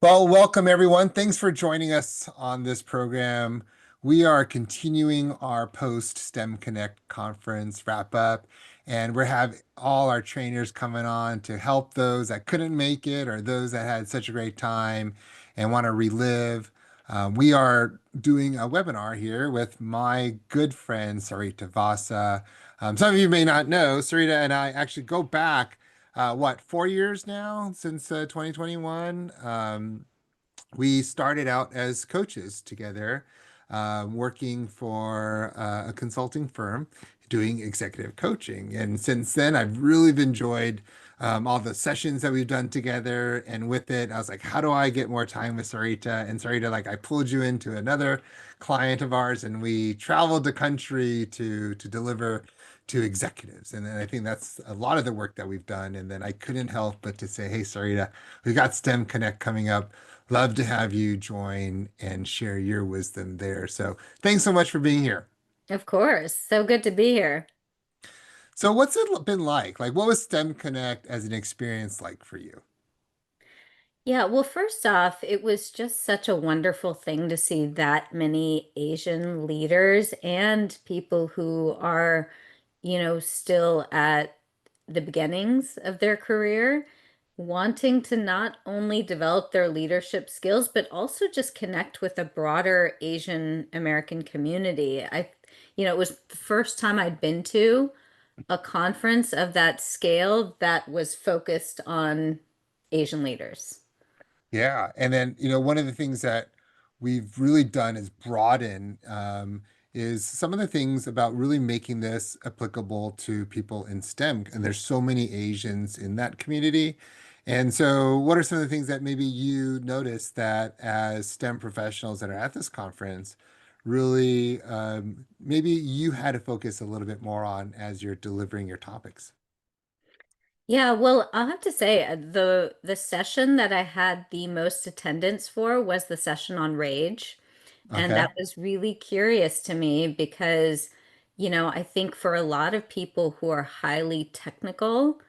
Well, welcome everyone. Thanks for joining us on this program. We are continuing our post STEM Connect conference wrap up, and we have all our trainers coming on to help those that couldn't make it or those that had such a great time and want to relive. We are doing a webinar here with my good friend Sarita Vasa. Some of you may not know, Sarita and I actually go back 4 years now since 2021. We started out as coaches together, working for a consulting firm doing executive coaching. And since then, I've really enjoyed all the sessions that we've done together. And with it, I was like, how do I get more time with Sarita? And Sarita, like, I pulled you into another client of ours, and we traveled the country to deliver to executives. And then I think that's a lot of the work that we've done. And then I couldn't help but to say, hey, Sarita, we've got STEM Connect coming up. Love to have you join and share your wisdom there. So thanks so much for being here. Of course. So good to be here. So what's it been like? Like, what was STEM Connect as an experience like for you? Yeah, well, first off, it was just such a wonderful thing to see that many Asian leaders and people who are, still at the beginnings of their career, wanting to not only develop their leadership skills, but also just connect with a broader Asian American community. It was the first time I'd been to a conference of that scale that was focused on Asian leaders. Yeah. And then, one of the things that we've really done is broaden is some of the things about really making this applicable to people in STEM. And there's so many Asians in that community. And so, what are some of the things that maybe you noticed that as STEM professionals that are at this conference, really maybe you had to focus a little bit more on as you're delivering your topics? Yeah, well, I'll have to say the session that I had the most attendance for was the session on rage. And Okay. that was really curious to me because, I think for a lot of people who are highly technical,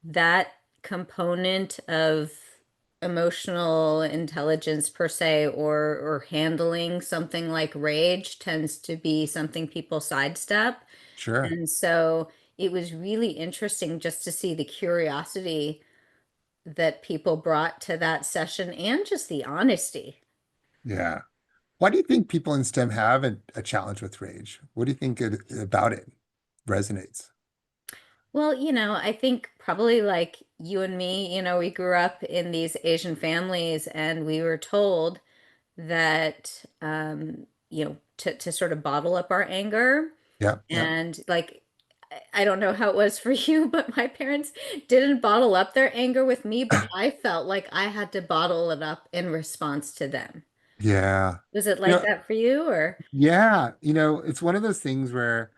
that component of emotional intelligence per se or handling something like rage tends to be something people sidestep. Sure. And so it was really interesting just to see the curiosity that people brought to that session and just the honesty. Yeah. Why do you think people in STEM have a challenge with rage? What do you think about it resonates? Well, I think probably like you and me, we grew up in these Asian families and we were told that, to sort of bottle up our anger. Yeah, yeah, And like, I don't know how it was for you, but my parents didn't bottle up their anger with me, but I felt like I had to bottle it up in response to them. yeah. Was it You like know, that for you or? Yeah, it's one of those things where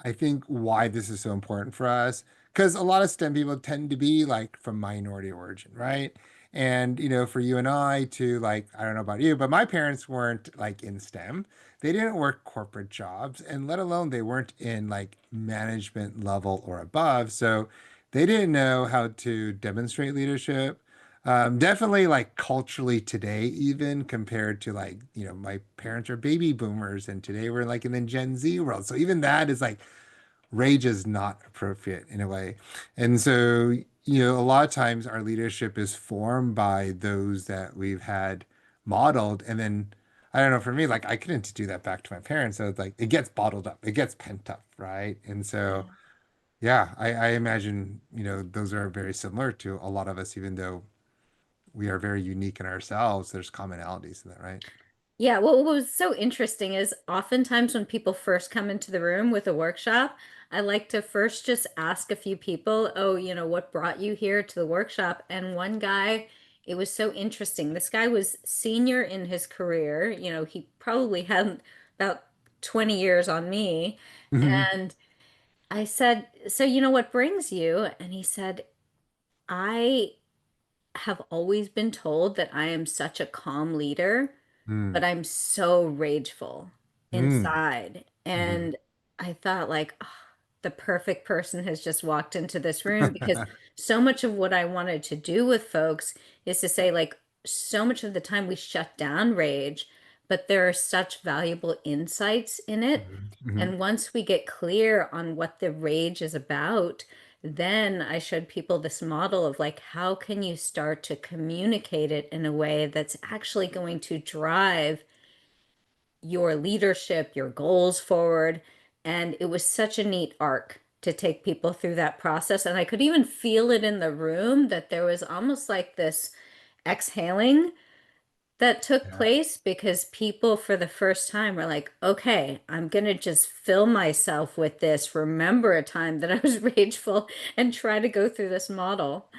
I think why this is so important for us, because a lot of STEM people tend to be like from minority origin, right? And for you and I to like, I don't know about you, but my parents weren't like in STEM. They didn't work corporate jobs, and let alone they weren't in like management level or above. So they didn't know how to demonstrate leadership. Definitely like culturally today, even compared to like, my parents are baby boomers and today we're like in the Gen Z world. So even that is like rage is not appropriate in a way. And so, a lot of times our leadership is formed by those that we've had modeled. And then I don't know, for me, like I couldn't do that back to my parents. So it's like it gets bottled up, it gets pent up, right? And so yeah, I imagine, those are very similar to a lot of us, even though we are very unique in ourselves. There's commonalities in that, right? Yeah, well, what was so interesting is oftentimes when people first come into the room with a workshop, I like to first just ask a few people, oh, what brought you here to the workshop? And one guy, it was so interesting. This guy was senior in his career. He probably had about 20 years on me. Hmm. And I said, so, what brings you? And he said, I have always been told that I am such a calm leader, Mm. but I'm so rageful Mm. inside. Hmm. And I thought, like, "Oh, the perfect person has just walked into this room because so much of what I wanted to do with folks is to say, like, so much of the time we shut down rage, but there are such valuable insights in it. Mhm. Mhm. And once we get clear on what the rage is about, then I showed people this model of like, how can you start to communicate it in a way that's actually going to drive your leadership, your goals forward. And it was such a neat arc to take people through that process. And I could even feel it in the room that there was almost like this exhaling that took Yeah. place because people for the first time were like, okay, I'm going to just fill myself with this, remember a time that I was rageful and try to go through this model.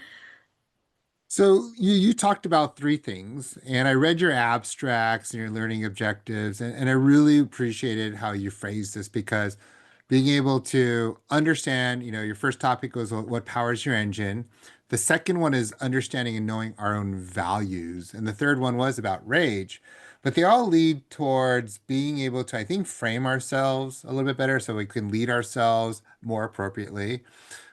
So you talked about three things, and I read your abstracts and your learning objectives, and I really appreciated how you phrased this because being able to understand, your first topic was what powers your engine. The second one is understanding and knowing our own values, and the third one was about rage. But they all lead towards being able to, I think, frame ourselves a little bit better so we can lead ourselves more appropriately.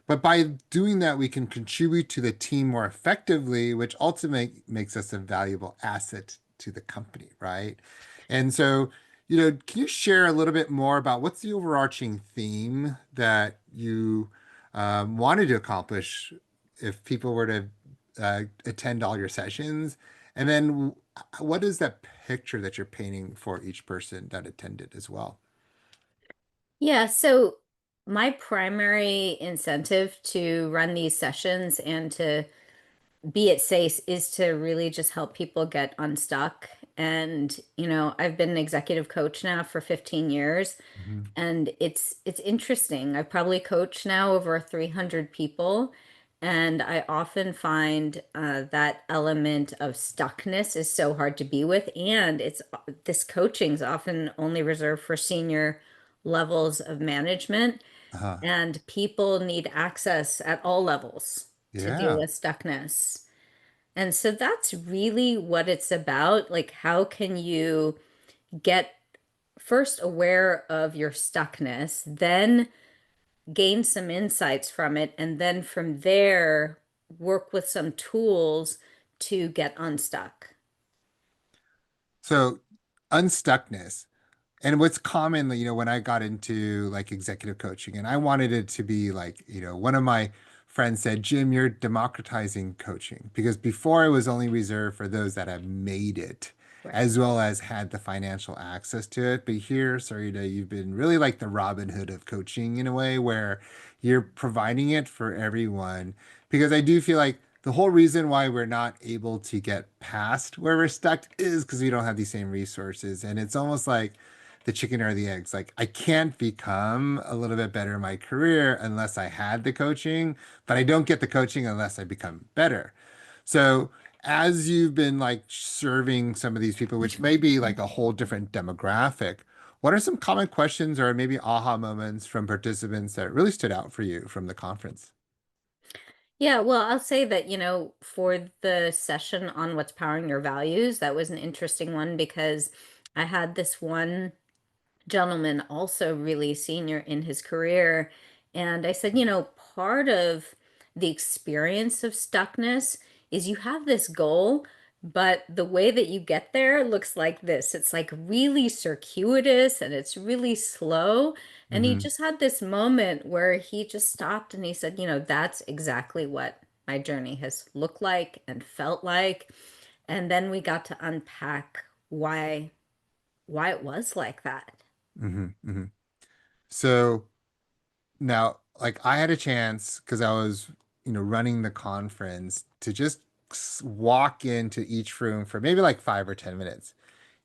But by doing that, we can contribute to the team more effectively, which ultimately makes us a valuable asset to the company, right? And so, can you share a little bit more about what's the overarching theme that you wanted to accomplish if people were to attend all your sessions? And then what is that picture that you're painting for each person that attended as well? Yeah, so my primary incentive to run these sessions and to be it safe is to really just help people get unstuck. And, I've been an executive coach now for 15 years, Mhm. and it's interesting. I've probably coached now over 300 people, and I often find that element of stuckness is so hard to be with. And it's this coaching is often only reserved for senior levels of management, Uh-huh. and people need access at all levels to deal Yeah. with stuckness. And so that's really what it's about. Like, how can you get first aware of your stuckness, then gain some insights from it, and then from there, work with some tools to get unstuck? So unstuckness. And what's common, when I got into like executive coaching and I wanted it to be like, one of my friends said, Jim, you're democratizing coaching because before it was only reserved for those that have made it Right. as well as had the financial access to it. But here, Sarita, you've been really like the Robin Hood of coaching in a way where you're providing it for everyone because I do feel like the whole reason why we're not able to get past where we're stuck is because we don't have these same resources. And it's almost like, the chicken or the eggs. Like I can't become a little bit better in my career unless I had the coaching, but I don't get the coaching unless I become better. So as you've been like serving some of these people, which may be like a whole different demographic, what are some common questions or maybe aha moments from participants that really stood out for you from the conference? Yeah, well, I'll say that, for the session on what's powering your values, that was an interesting one because I had this one gentleman, also really senior in his career. And I said, part of the experience of stuckness is you have this goal, but the way that you get there looks like this. It's like really circuitous and it's really slow. And he Hmm. just had this moment where he just stopped and he said, that's exactly what my journey has looked like and felt like. And then we got to unpack why it was like that. Hmm. Hmm. So now, like I had a chance because I was, running the conference to just walk into each room for maybe like 5 or 10 minutes.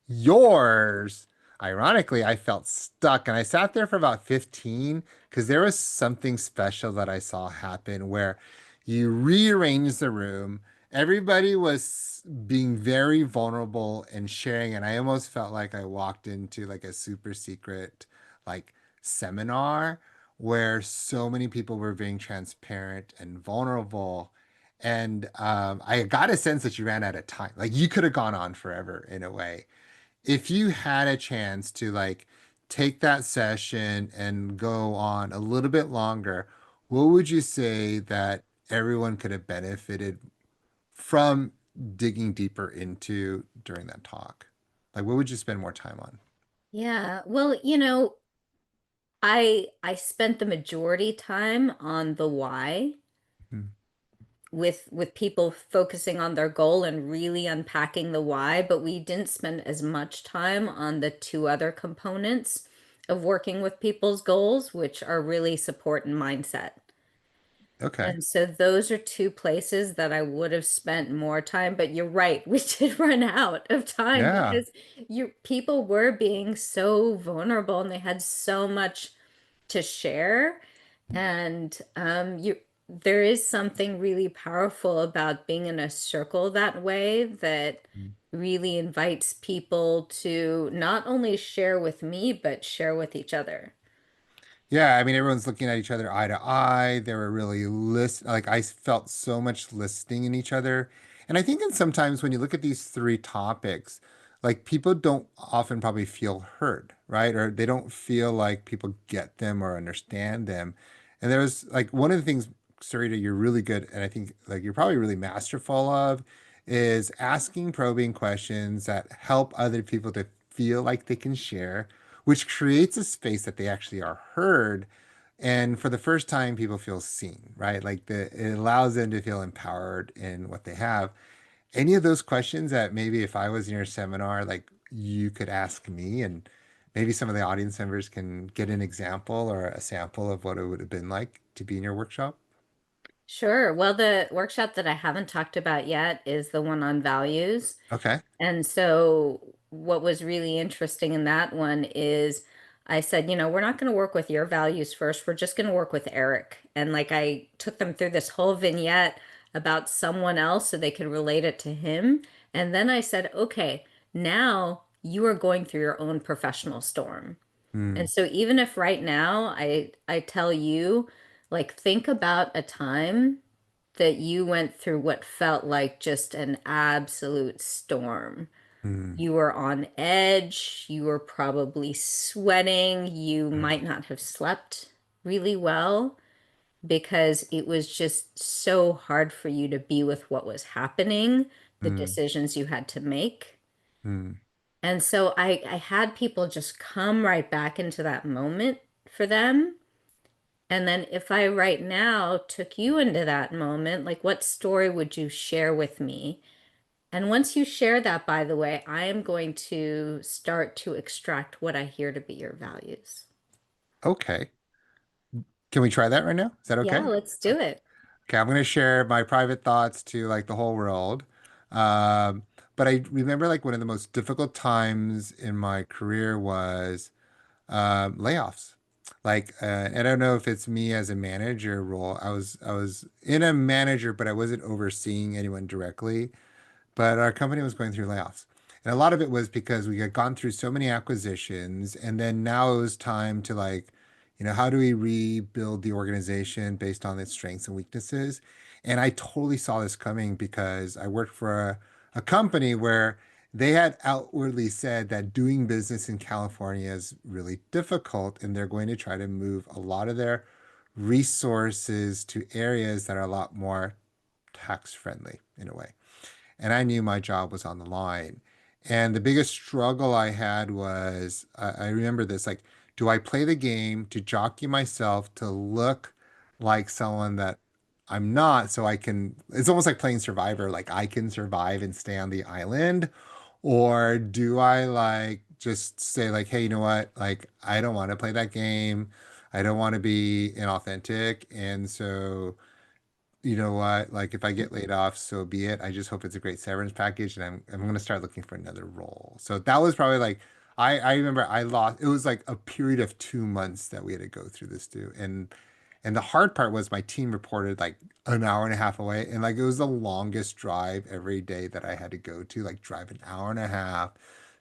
Yours, ironically, I felt stuck and I sat there for about 15 because there was something special that I saw happen where you rearranged the room. Everybody was being very vulnerable and sharing, and I almost felt like I walked into like a super secret like seminar where so many people were being transparent and vulnerable. And I got a sense that you ran out of time. Like you could have gone on forever in a way if you had a chance to like take that session and go on a little bit longer, what would you say that everyone could have benefited from digging deeper into during that talk? Like, what would you spend more time on? Yeah. Well, I spent the majority time on the why Hmm. with people focusing on their goal and really unpacking the why, but we didn't spend as much time on the two other components of working with people's goals, which are really support and mindset. Okay. And so those are two places that I would have spent more time, but you're right, we did run out of time Yeah. because people were being so vulnerable and they had so much to share. And there is something really powerful about being in a circle that way that really invites people to not only share with me, but share with each other. Yeah, I mean, everyone's looking at each other eye to eye. They were really like I felt so much listening in each other. And I think that sometimes when you look at these three topics, like people don't often probably feel heard, right? Or they don't feel like people get them or understand them. And there's like one of the things, Sarita, you're really good, and I think like you're probably really masterful of, is asking probing questions that help other people to feel like they can share, which creates a space that they actually are heard. And for the first time, people feel seen, right? Like it allows them to feel empowered in what they have. Any of those questions that maybe if I was in your seminar, like you could ask me, and maybe some of the audience members can get an example or a sample of what it would have been like to be in your workshop. Sure. Well, the workshop that I haven't talked about yet is the one on values. Okay. And so, what was really interesting in that one is I said, we're not going to work with your values first. We're just going to work with Eric. And like I took them through this whole vignette about someone else so they could relate it to him. And then I said, okay, now you are going through your own professional storm. Hmm. And so even if right now I tell you, like think about a time that you went through what felt like just an absolute storm. Hmm. You were on edge, you were probably sweating, you might not have slept really well because it was just so hard for you to be with what was happening, the Hmm. decisions you had to make. Hmm. And so I had people just come right back into that moment for them. And then if I right now took you into that moment, like what story would you share with me? And once you share that, by the way, I am going to start to extract what I hear to be your values. Okay. Can we try that right now? Is that Yeah, okay? let's do it. Okay, I'm gonna share my private thoughts to like the whole world. Um, but I remember like one of the most difficult times in my career was layoffs. Like, and I don't know if it's me as a manager role. I was in a manager, but I wasn't overseeing anyone directly, but our company was going through layoffs. And a lot of it was because we had gone through so many acquisitions, and then now it was time to like, how do we rebuild the organization based on its strengths and weaknesses? And I totally saw this coming because I worked for a company where they had outwardly said that doing business in California is really difficult, and they're going to try to move a lot of their resources to areas that are a lot more tax friendly in a way, and I knew my job was on the line. And the biggest struggle I had was I remember this like, do I play the game to jockey myself to look like someone that I'm not so I can, it's almost like playing Survivor, like I can survive and stay on the island? Or do I like just say, like, hey, you know what? Like, I don't want to play that game. I don't want to be inauthentic. And so, you know what? Like if I get laid off, so be it. I just hope it's a great severance package, and I'm gonna start looking for another role. So that was probably like I remember I lost. It was like a period of 2 months that we had to go through this too, and the hard part was my team reported like an hour and a half away, and like it was the longest drive every day that I had to go to, like drive an hour and a half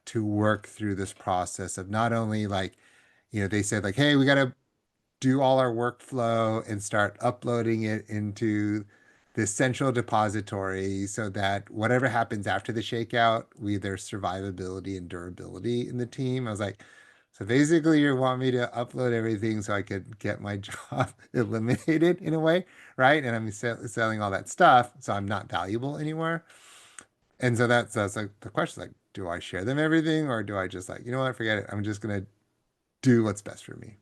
to work through this process of not only like, they said like, hey, we gotta do all our workflow and start uploading it into the central depository so that whatever happens after the shakeout, there's survivability and durability in the team. I was like, so basically you want me to upload everything so I could get my job eliminated in a way, right? And I'm selling all that stuff, so I'm not valuable anymore. And so that's like the question, like, do I share them everything or do I just like, you know what, forget it. I'm just gonna do what's best for me.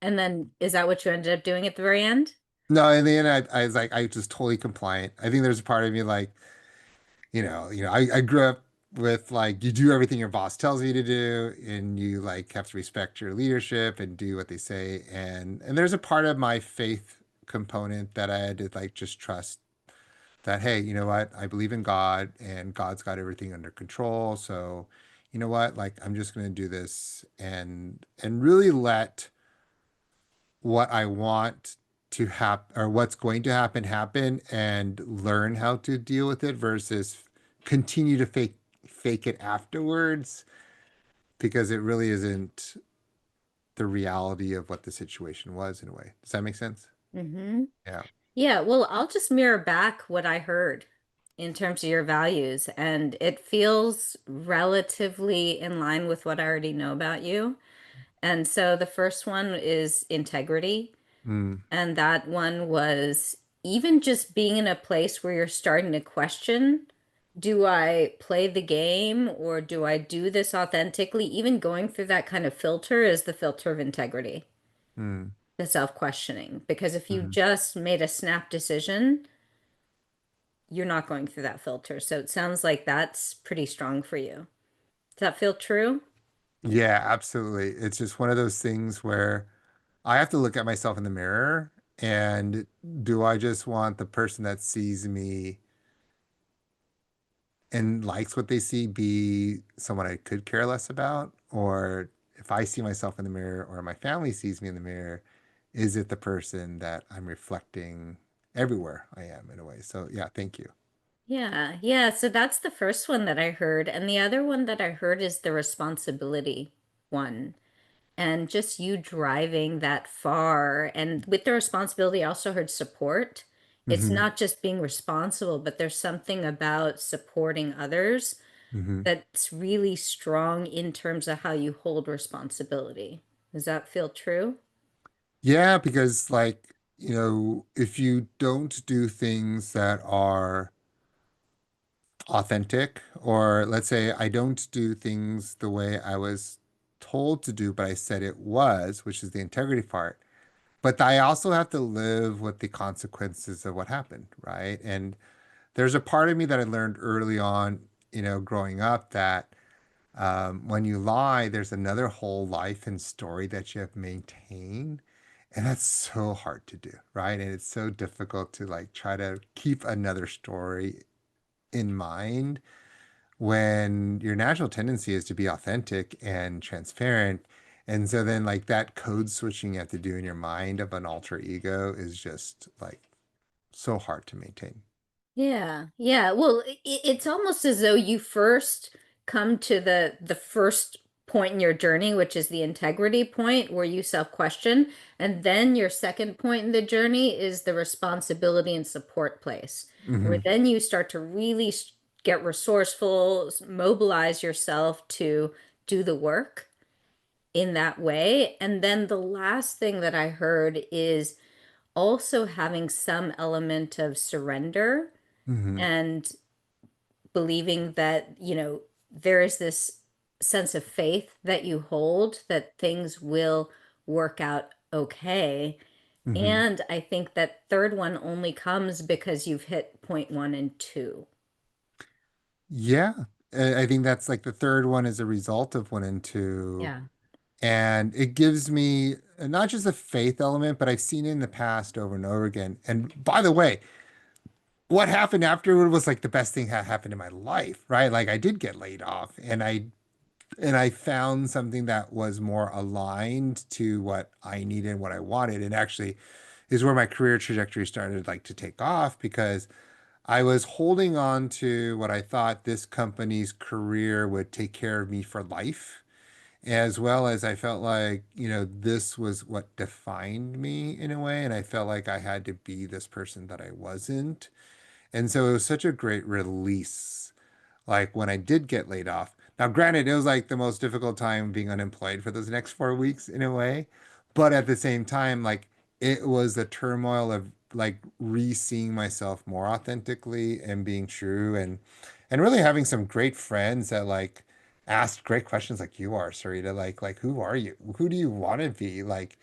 And then is that what you ended up doing at the very end? No, in the end, I was like, I was just totally compliant. I think there's a part of me like, I grew up with like you do everything your boss tells you to do, and you like have to respect your leadership and do what they say. And there's a part of my faith component that I had to like just trust that, hey, you know what? I believe in God and God's got everything under control. So, you know what? Like I'm just gonna do this and really let what I want to happen or what's going to happen and learn how to deal with it versus continue to fake it afterwards because it really isn't the reality of what the situation was in a way. Does that make sense? Mm-hmm. Yeah. Yeah, well, I'll just mirror back what I heard in terms of your values, and it feels relatively in line with what I already know about you. And so the first one is integrity. Mm, And that one was even just being in a place where you're starting to question, do I play the game or do I do this authentically? Even going through that kind of filter is the filter of integrity, mm, the self-questioning. Because if you mhm. just made a snap decision, you're not going through that filter. So it sounds like that's pretty strong for you. Does that feel true? Yeah, absolutely. It's just one of those things where I have to look at myself in the mirror and do I just want the person that sees me and likes what they see be someone I could care less about? Or if I see myself in the mirror or my family sees me in the mirror, is it the person that I'm reflecting everywhere I am in a way? So yeah, thank you. Yeah, yeah. So that's the first one that I heard. And the other one that I heard is the responsibility one. And just you driving that far. And with the responsibility, I also heard support. It's Hmm. not just being responsible, but there's something about supporting others Hmm. that's really strong in terms of how you hold responsibility. Does that feel true? Yeah, because like, if you don't do things that are authentic, or let's say I don't do things the way I was told to do, but I said it was, which is the integrity part. But I also have to live with the consequences of what happened, right? And there's a part of me that I learned early on, growing up that when you lie, there's another whole life and story that you have to maintain. And that's so hard to do, right? And it's so difficult to like try to keep another story in mind when your natural tendency is to be authentic and transparent. And so then like that code switching you have to do in your mind of an alter ego is just like so hard to maintain. Yeah, yeah. Well, it's almost as though you first come to the first point in your journey, which is the integrity point where you self-question, and then your second point in the journey is the responsibility and support place, where Hmm. then you start to really get resourceful, mobilize yourself to do the work in that way. And then the last thing that I heard is also having some element of surrender Hmm. and believing that, there is this sense of faith that you hold that things will work out okay. Hmm. And I think that third one only comes because you've hit point one and two. Yeah. I think that's like the third one is a result of one and two. Yeah. And it gives me not just a faith element, but I've seen it in the past over and over again. And by the way, what happened afterward was like the best thing that happened in my life, right? Like I did get laid off and I found something that was more aligned to what I needed and what I wanted. And actually is where my career trajectory started like to take off because I was holding on to what I thought this company's career would take care of me for life, as well as I felt like, this was what defined me in a way. And I felt like I had to be this person that I wasn't. And so it was such a great release. Like when I did get laid off. Now, granted, it was like the most difficult time being unemployed for those next 4 weeks in a way. But at the same time, like it was the turmoil of like re-seeing myself more authentically and being true and really having some great friends that like ask great questions like you are, Sarita. Like who are you? Who do you want to be? Like,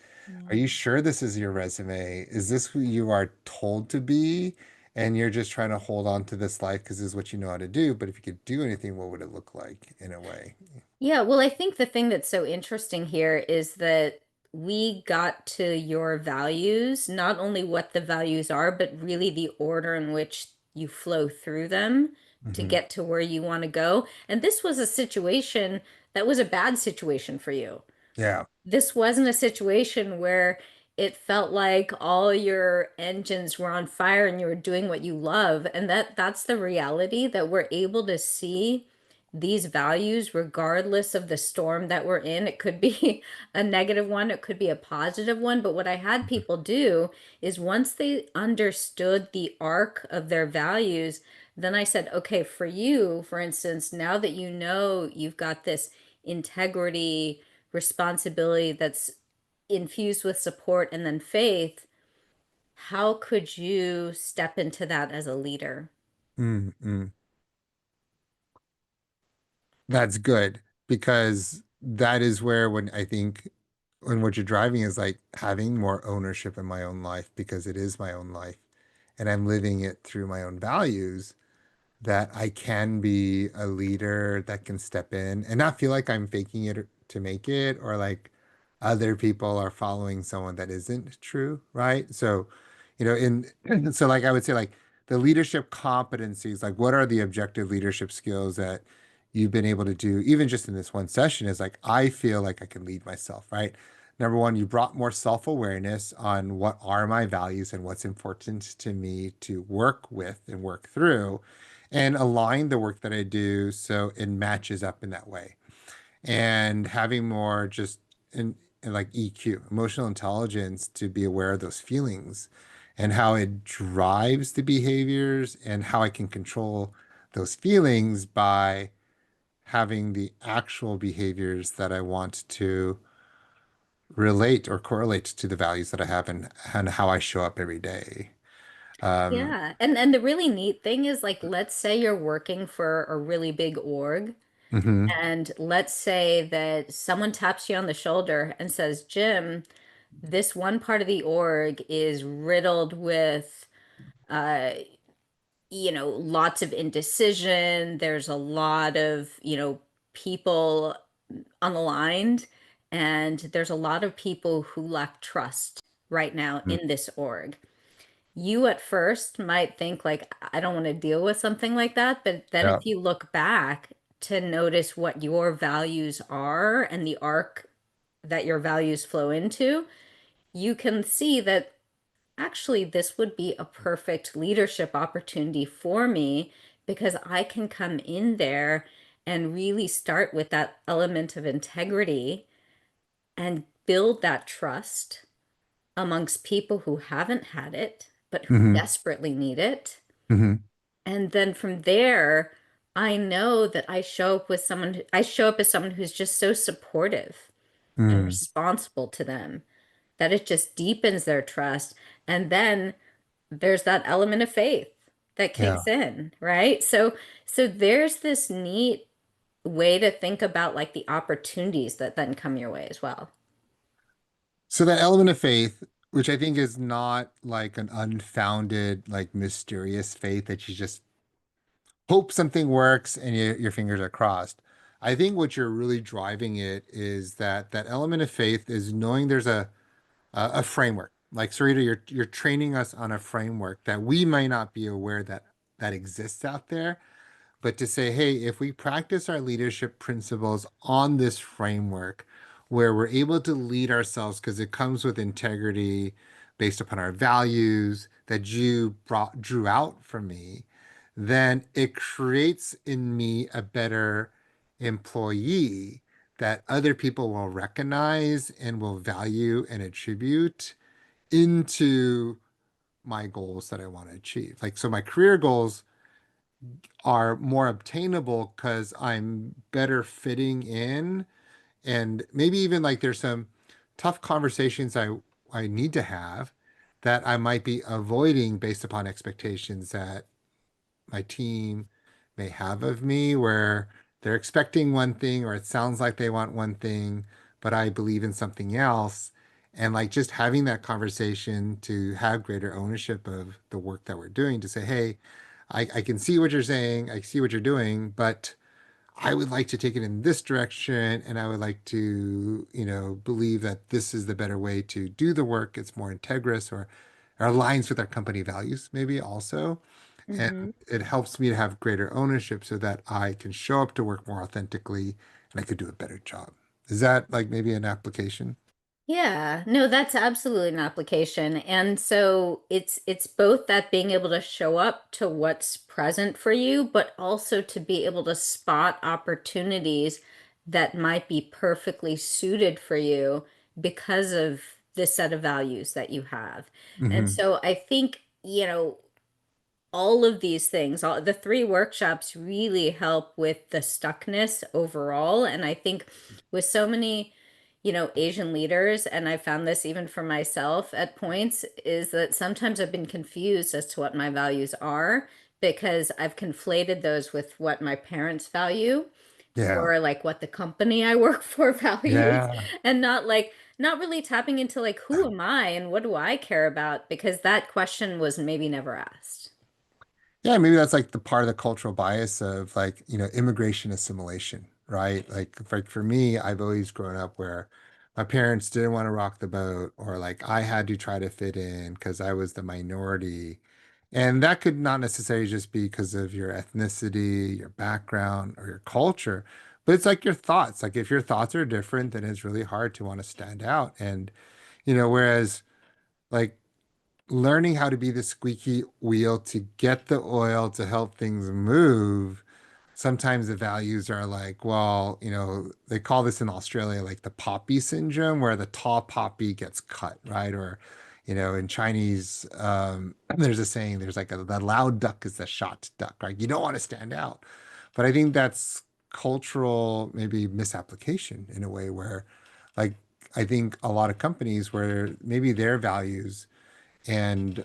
are you Yeah. sure this is your resume? Is this who you are told to be? And you're just trying to hold on to this life because this is what you know how to do. But if you could do anything, what would it look like in a way? Yeah, well, I think the thing that's so interesting here is that we got to your values, not only what the values are, but really the order in which you flow through them to Hmm. get to where you want to go. And this was a situation that was a bad situation for you. Yeah. This wasn't a situation where it felt like all your engines were on fire and you were doing what you love. And that's the reality that we're able to see these values regardless of the storm that we're in. It could be a negative one, it could be a positive one. But what I had people do is once they understood the arc of their values, then I said, okay, for you, for instance, now that you know you've got this integrity, responsibility that's infused with support and then faith, how could you step into that as a leader? Mm-hmm. That's good because that is where when I think when what you're driving is like having more ownership in my own life because it is my own life and I'm living it through my own values that I can be a leader that can step in and not feel like I'm faking it to make it or like other people are following someone that isn't true, right? So, so like I would say like the leadership competencies, like what are the objective leadership skills that you've been able to do even just in this one session is like I feel like I can lead myself, right? Number one, you brought more self-awareness on what are my values and what's important to me to work with and work through and align the work that I do so it matches up in that way. And having more just in like EQ, emotional intelligence to be aware of those feelings and how it drives the behaviors and how I can control those feelings by having the actual behaviors that I want to relate or correlate to the values that I have and how I show up every day. Um, Yeah. And the really neat thing is like let's say you're working for a really big org mhm, and let's say that someone taps you on the shoulder and says, "Jim, this one part of the org is riddled with uh lots of indecision. There's a lot of, people unaligned, and there's a lot of people who lack trust right now mhm. in this org. You at first might think like, I don't want to deal with something like that, but then Yeah. if you look back to notice what your values are and the arc that your values flow into, you can see that actually, this would be a perfect leadership opportunity for me because I can come in there and really start with that element of integrity and build that trust amongst people who haven't had it, but who Hmm. desperately need it. Hmm. And then from there, I know that I show up as someone who's just so supportive and Hmm. responsible to them that it just deepens their trust. And then there's that element of faith that Yeah. kicks in, right? So there's this neat way to think about like the opportunities that then come your way as well. So that element of faith, which I think is not like an unfounded, like mysterious faith that you just hope something works and your fingers are crossed. I think what you're really driving it is that that element of faith is knowing there's a framework. Like Sarita, you're training us on a framework that we might not be aware that exists out there. But to say, hey, if we practice our leadership principles on this framework where we're able to lead ourselves because it comes with integrity based upon our values that you drew out for me, then it creates in me a better employee that other people will recognize and will value and attribute into my goals that I want to achieve. Like, so my career goals are more obtainable because I'm better fitting in. And maybe even like there's some tough conversations I need to have that I might be avoiding based upon expectations that my team may have of me, where they're expecting one thing or it sounds like they want one thing, but I believe in something else. And like just having that conversation to have greater ownership of the work that we're doing to say, hey, I can see what you're saying, I see what you're doing, but I would like to take it in this direction, and I would like to, believe that this is the better way to do the work. It's more integrous or aligns with our company values, maybe also. And Hmm. it helps me to have greater ownership so that I can show up to work more authentically and I could do a better job. Is that like maybe an application? Yeah, no, that's absolutely an application. And so it's both that being able to show up to what's present for you, but also to be able to spot opportunities that might be perfectly suited for you because of this set of values that you have. And Hmm. so I think, all of these things, all the three workshops really help with the stuckness overall. And I think with so many, Asian leaders, and I found this even for myself at points, is that sometimes I've been confused as to what my values are because I've conflated those with what my parents value Yeah. or like what the company I work for values, Yeah. and not really tapping into like who am I and what do I care about, because that question was maybe never asked. Yeah, maybe that's like the part of the cultural bias of like, immigration assimilation, right? Like for me, I've always grown up where my parents didn't want to rock the boat, or like I had to try to fit in because I was the minority. And that could not necessarily just be because of your ethnicity, your background, or your culture, but it's like your thoughts. Like if your thoughts are different, then it's really hard to want to stand out. And, whereas like learning how to be the squeaky wheel to get the oil to help things move. Sometimes the values are like, well, they call this in Australia like the poppy syndrome, where the tall poppy gets cut, right? Or, in Chinese, there's a saying, there's like the loud duck is the shot duck, right? You don't want to stand out. But I think that's cultural, maybe misapplication in a way where, like, I think a lot of companies where maybe their values and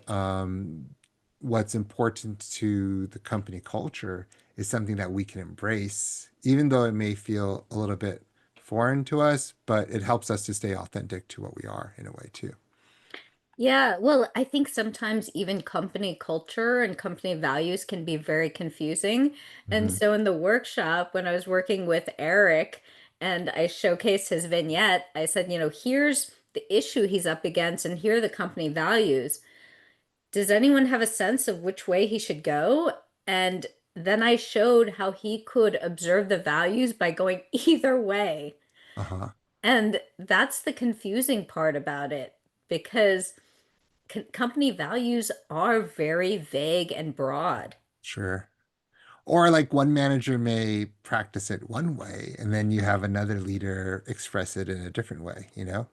what's important to the company culture is something that we can embrace, even though it may feel a little bit foreign to us, but it helps us to stay authentic to what we are in a way too. Yeah, well, I think sometimes even company culture and company values can be very confusing. And Hmm. so in the workshop, when I was working with Eric and I showcased his vignette, I said, here's the issue he's up against, and here are the company values. Does anyone have a sense of which way he should go? And then I showed how he could observe the values by going either way. Uh-huh. And that's the confusing part about it because company values are very vague and broad. Sure. Or like one manager may practice it one way, and then you have another leader express it in a different way, you know?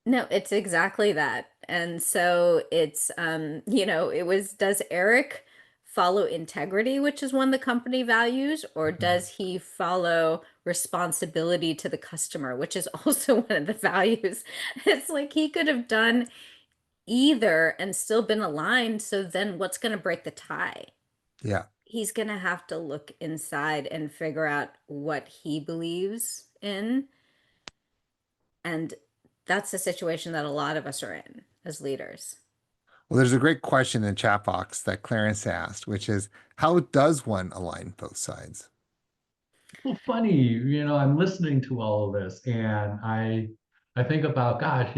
No, it's exactly that. And so it's it was, does Eric follow integrity, which is one of the company values, or Mhm. does he follow responsibility to the customer, which is also one of the values? It's like he could have done either and still been aligned, so then what's going to break the tie? Yeah. He's going to have to look inside and figure out what he believes in. And that's the situation that a lot of us are in as leaders. Well, there's a great question in the chat box that Clarence asked, which is, how does one align both sides? Well, funny, I'm listening to all of this and I think about, gosh,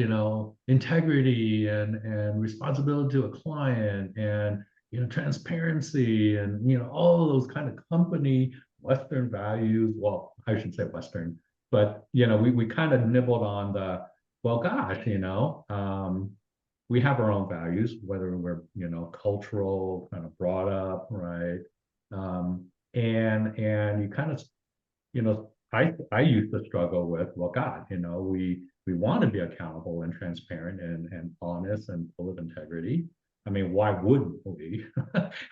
integrity and responsibility to a client and transparency and all of those kind of company Western values. Well, I should say Western, but we kind of nibbled on the, well, gosh, we have our own values, whether we're, cultural, kind of brought up, right? And you kind of I used to struggle with, well, God, we want to be accountable and transparent and honest and full of integrity. I mean, why wouldn't we?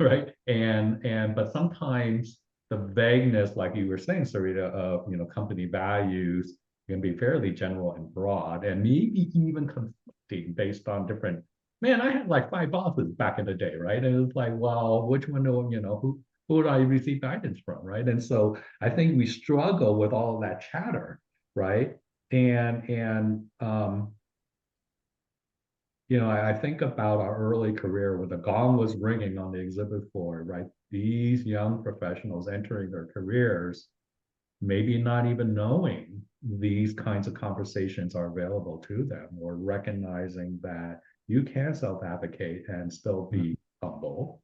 Right? But sometimes the vagueness, like you were saying, Sarita, of company values can be fairly general and broad, and maybe even conflicting based on different man, I had like five bosses back in the day, right? And it's like, well, which one do who do I receive guidance from, right? And so I think we struggle with all of that chatter, right? And I think about our early career when the gong was ringing on the exhibit floor, right? These young professionals entering their careers, maybe not even knowing these kinds of conversations are available to them, or recognizing that you can self-advocate and still Mm. be humble,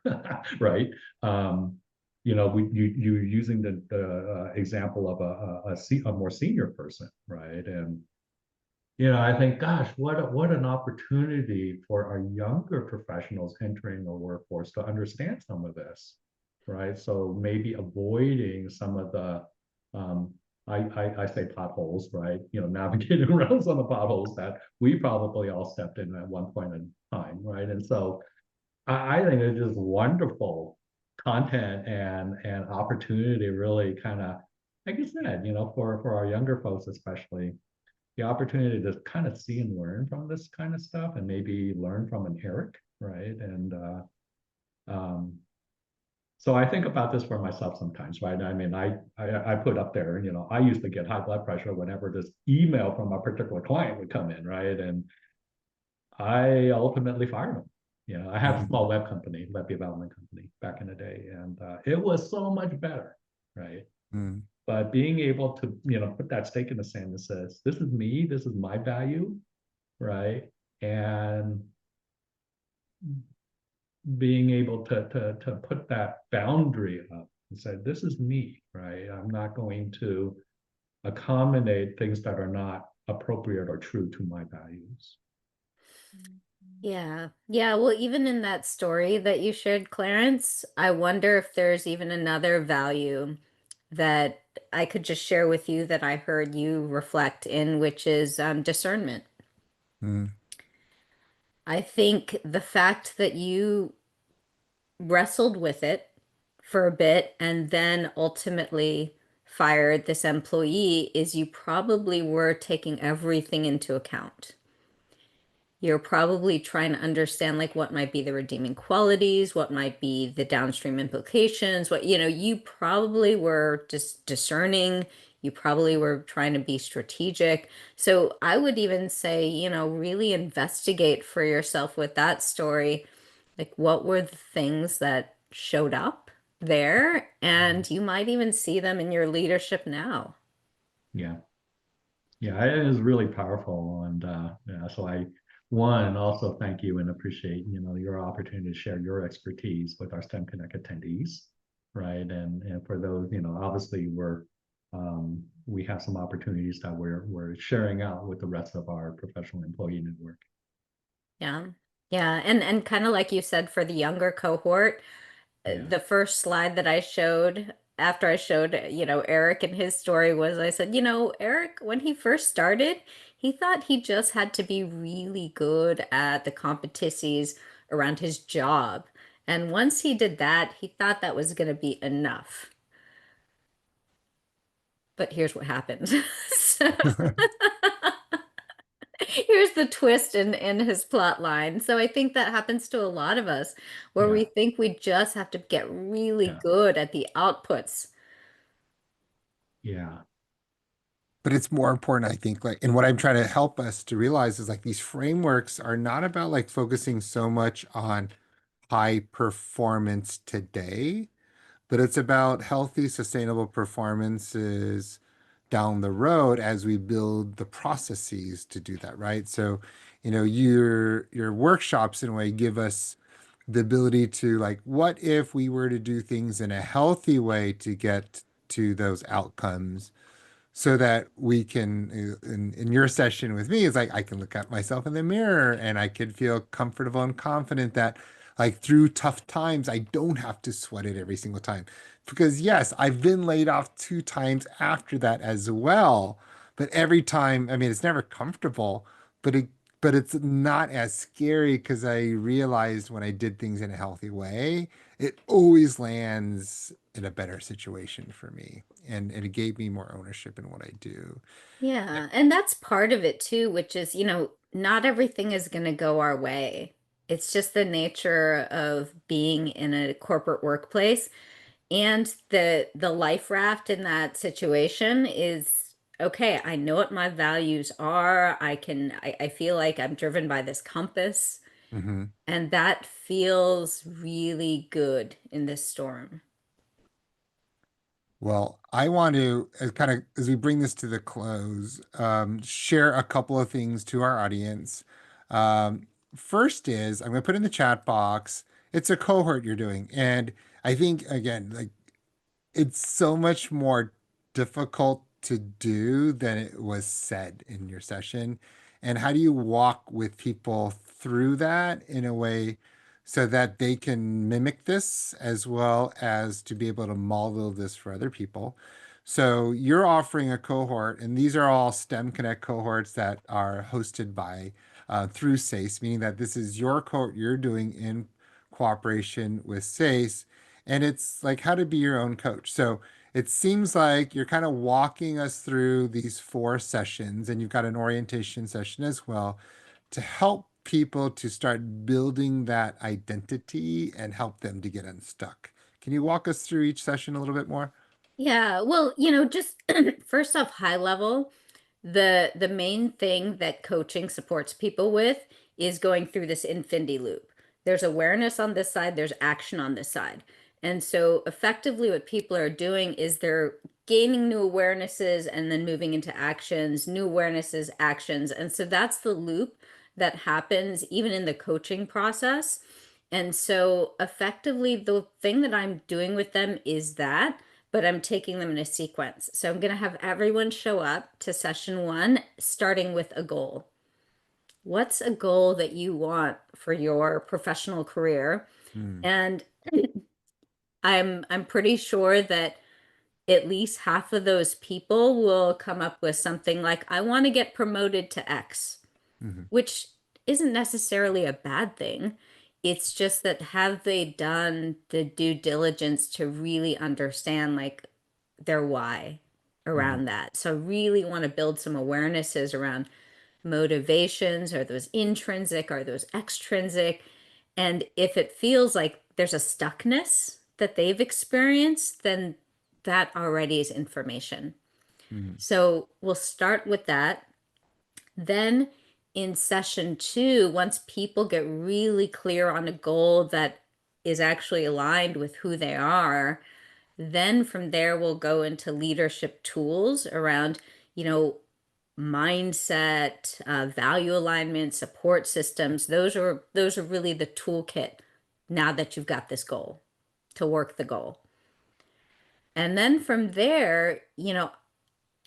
right? Um, you're using the example of a more senior person, right? And I think, gosh, what an opportunity for our younger professionals entering the workforce to understand some of this, right? So maybe avoiding some of the, um, I say potholes, right? Navigating around some of the potholes that we probably all stepped in at one point in time, right? And so I think it's just wonderful content and opportunity, really kind of, like you said, for our younger folks especially, the opportunity to kind of see and learn from this kind of stuff, and maybe learn from an Eric, right? And um, so I think about this for myself sometimes, right? I mean, I put up there, I used to get high blood pressure whenever this email from a particular client would come in, right? And I ultimately fired him. I had a small web development company back in the day, and it was so much better, right? Mm. But being able to, put that stake in the sand that says, this is me, this is my value, right? And being able to put that boundary up and say, this is me, right? I'm not going to accommodate things that are not appropriate or true to my values. Yeah. Yeah. Well, even in that story that you shared, Clarence, I wonder if there's even another value that I could just share with you that I heard you reflect in, which is discernment. Mm. I think the fact that you wrestled with it for a bit and then ultimately fired this employee is you probably were taking everything into account. You're probably trying to understand like what might be the redeeming qualities, what might be the downstream implications, you probably were just discerning. You probably were trying to be strategic. So I would even say, really investigate for yourself with that story. Like, what were the things that showed up there? And you might even see them in your leadership now. Yeah. Yeah, it is really powerful. And yeah, so one, also thank you and appreciate, your opportunity to share your expertise with our STEM Connect attendees, right? And for those, obviously we have some opportunities that we're sharing out with the rest of our professional employee network. Yeah. Yeah. And kind of like you said, for the younger cohort, Yeah. the first slide that I showed after I showed, Eric and his story was I said, Eric, when he first started, he thought he just had to be really good at the competencies around his job. And once he did that, he thought that was going to be enough. But here's what happened. So here's the twist in his plot line. So I think that happens to a lot of us where we Yeah. think we just have to get really Yeah. good at the outputs. Yeah. But it's more important, I think, like, and what I'm trying to help us to realize is like these frameworks are not about like focusing so much on high performance today, but it's about healthy, sustainable performances down the road as we build the processes to do that, right? So, your workshops in a way give us the ability to like, what if we were to do things in a healthy way to get to those outcomes? So that we can in your session with me, it's like I can look at myself in the mirror and I can feel comfortable and confident that like through tough times I don't have to sweat it every single time, because yes, I've been laid off 2 times after that as well, but every time, I mean, it's never comfortable, but it's not as scary because I realized when I did things in a healthy way, it always lands in a better situation for me. And it gave me more ownership in what I do. Yeah, and that's part of it too, which is, not everything is going to go our way. It's just the nature of being in a corporate workplace. And the life raft in that situation is okay, I know what my values are. I feel like I'm driven by this compass, Hmm. and that feels really good in this storm. Well, I want to, as kind of as we bring this to the close, share a couple of things to our audience. Um, First is I'm going to put in the chat box. It's a cohort you're doing, and I think again, like it's so much more difficult to do than it was said in your session. And how do you walk with people through that in a way so that they can mimic this as well as to be able to model this for other people? So you're offering a cohort, and these are all STEM Connect cohorts that are hosted by through SACE, meaning that this is your cohort you're doing in cooperation with SACE, and it's like how to be your own coach. So it seems like you're kind of walking us through these four sessions, and you've got an orientation session as well to help people to start building that identity and help them to get unstuck. Can you walk us through each session a little bit more? Yeah, well, just first off, high level, the main thing that coaching supports people with is going through this infinity loop. There's awareness on this side, there's action on this side. And so effectively what people are doing is they're gaining new awarenesses and then moving into actions, new awarenesses, actions. And so that's the loop that happens even in the coaching process. And so effectively the thing that I'm doing with them is that, but I'm taking them in a sequence. So I'm going to have everyone show up to session one, starting with a goal. What's a goal that you want for your professional career? Hmm. And I'm pretty sure that at least half of those people will come up with something like, I want to get promoted to X, Hmm. which isn't necessarily a bad thing. It's just that have they done the due diligence to really understand like their why Hmm. around that? So really want to build some awarenesses around motivations. Are those intrinsic? Are those extrinsic? And if it feels like there's a stuckness that they've experienced, then that already is information. Hmm. So we'll start with that. Then in session two, once people get really clear on a goal that is actually aligned with who they are, then from there we'll go into leadership tools around, you know, mindset, value alignment, support systems. Those are really the toolkit now that you've got this goal to work the goal. And then from there,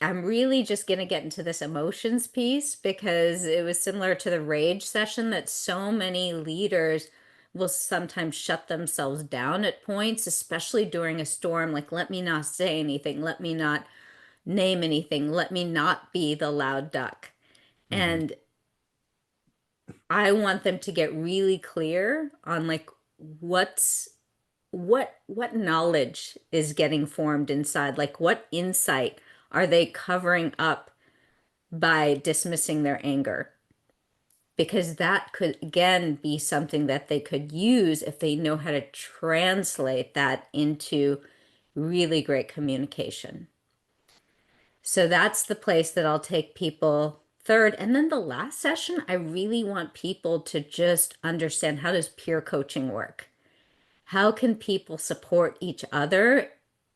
I'm really just going to get into this emotions piece because it was similar to the rage session that so many leaders will sometimes shut themselves down at points, especially during a storm. Like, let me not say anything, let me not name anything, let me not be the loud duck. Hmm. And I want them to get really clear on like what's what knowledge is getting formed inside, like what insight are they covering up by dismissing their anger, because that could again be something that they could use if they know how to translate that into really great communication. So that's the place that I'll take people third. And then the last session, I really want people to just understand, how does peer coaching work? How can people support each other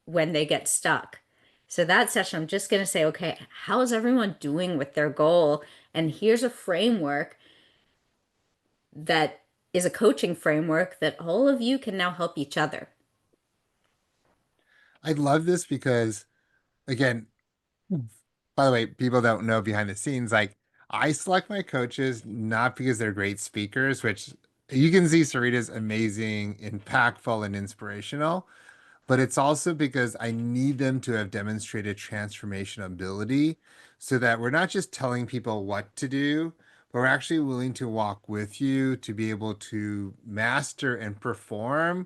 when they get stuck? So that session, I'm just going to say, okay, how is everyone doing with their goal? And here's a framework that is a coaching framework that all of you can now help each other. I love this because, again, by the way, people don't know behind the scenes, like I select my coaches not because they're great speakers, which you can see Sarita's amazing, impactful, and inspirational, but it's also because I need them to have demonstrated transformation ability so that we're not just telling people what to do, but we're actually willing to walk with you to be able to master and perform.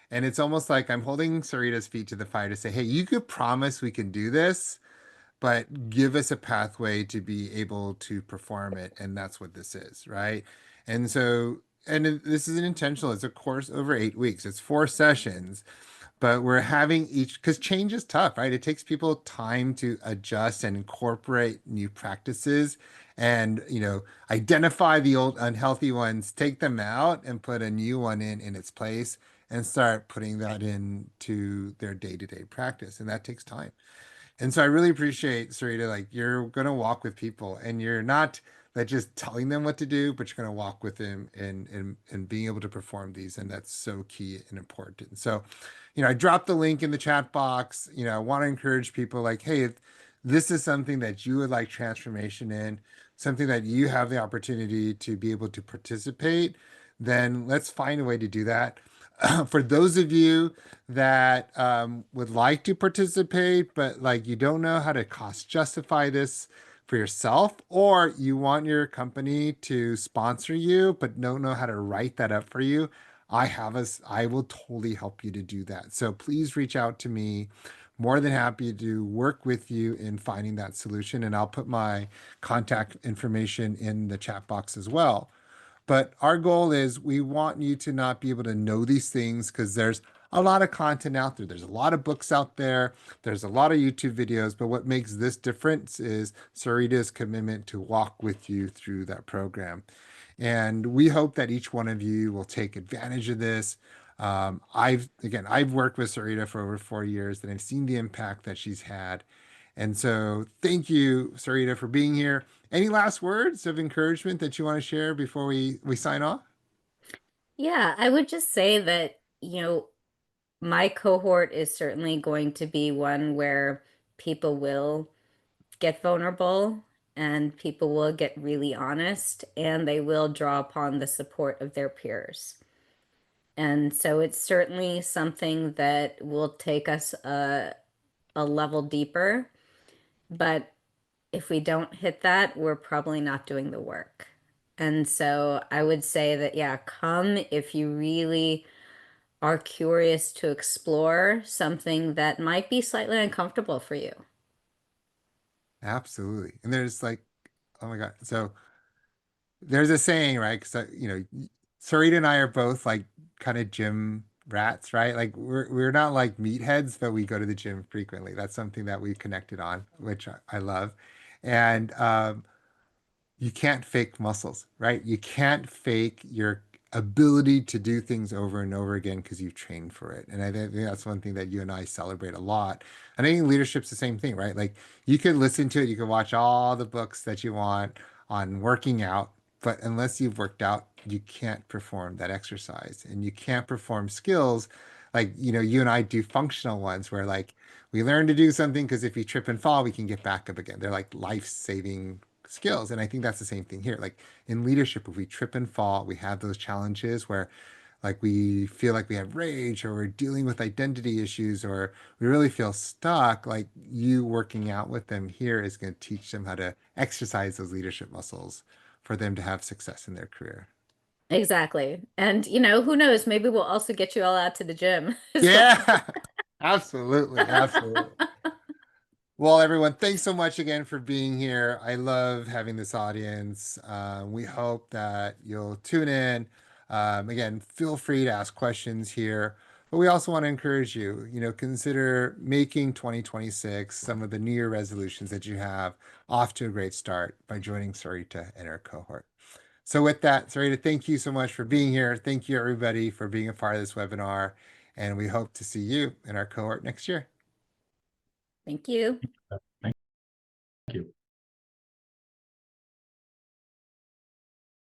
And it's almost like I'm holding Sarita's feet to the fire to say, hey, you could promise we can do this, but give us a pathway to be able to perform it. And that's what this is, right? And so this is an intentional, it's a course over 8 weeks. It's 4 sessions, but we're having each, because change is tough, right? It takes people time to adjust and incorporate new practices and, identify the old unhealthy ones, take them out and put a new one in its place and start putting that into their day-to-day practice. And that takes time. And so I really appreciate, Sarita, like you're going to walk with people and you're not like just telling them what to do, but you're going to walk with them and being able to perform these. And that's so key and important. So, I dropped the link in the chat box. I want to encourage people like, hey, if this is something that you would like transformation in, something that you have the opportunity to be able to participate, then let's find a way to do that. For those of you that would like to participate, but like you don't know how to cost justify this for yourself, or you want your company to sponsor you, but don't know how to write that up for you, I will totally help you to do that. So please reach out to me. More than happy to work with you in finding that solution. And I'll put my contact information in the chat box as well. But our goal is we want you to not be able to know these things because there's a lot of content out there. There's a lot of books out there. There's a lot of YouTube videos. But what makes this difference is Sarita's commitment to walk with you through that program. And we hope that each one of you will take advantage of this. I've worked with Sarita for over 4 years and I've seen the impact that she's had. And so thank you, Sarita, for being here. Any last words of encouragement that you want to share before we sign off? Yeah, I would just say that, my cohort is certainly going to be one where people will get vulnerable and people will get really honest and they will draw upon the support of their peers. And so it's certainly something that will take us a level deeper. But if we don't hit that, we're probably not doing the work. And so I would say that, yeah, come if you really are curious to explore something that might be slightly uncomfortable for you. Absolutely. And there's like, oh my God. So there's a saying, right? Because Sarita and I are both like kind of gym rats, right? Like we're not like meatheads, but we go to the gym frequently. That's something that we connected on, which I love. And you can't fake muscles, right? You can't fake your ability to do things over and over again because you've trained for it. And I think that's one thing that you and I celebrate a lot. And I think leadership's the same thing, right? Like you could listen to it, you could watch all the books that you want on working out, but unless you've worked out, you can't perform that exercise and you can't perform skills like, you and I do functional ones where like we learn to do something because if you trip and fall, we can get back up again. They're like life-saving skills. And I think that's the same thing here. Like in leadership, if we trip and fall, we have those challenges where like we feel like we have rage or we're dealing with identity issues or we really feel stuck, like you working out with them here is going to teach them how to exercise those leadership muscles for them to have success in their career. Exactly. And, who knows, maybe we'll also get you all out to the gym as well. Yeah, absolutely. Absolutely. Well, everyone, thanks so much again for being here. I love having this audience. We hope that you'll tune in. Again, feel free to ask questions here, but we also want to encourage you, consider making 2026 some of the New Year resolutions that you have off to a great start by joining Sarita and our cohort. So with that, Sarita, thank you so much for being here. Thank you, everybody, for being a part of this webinar, and we hope to see you in our cohort next year. Thank you. Thank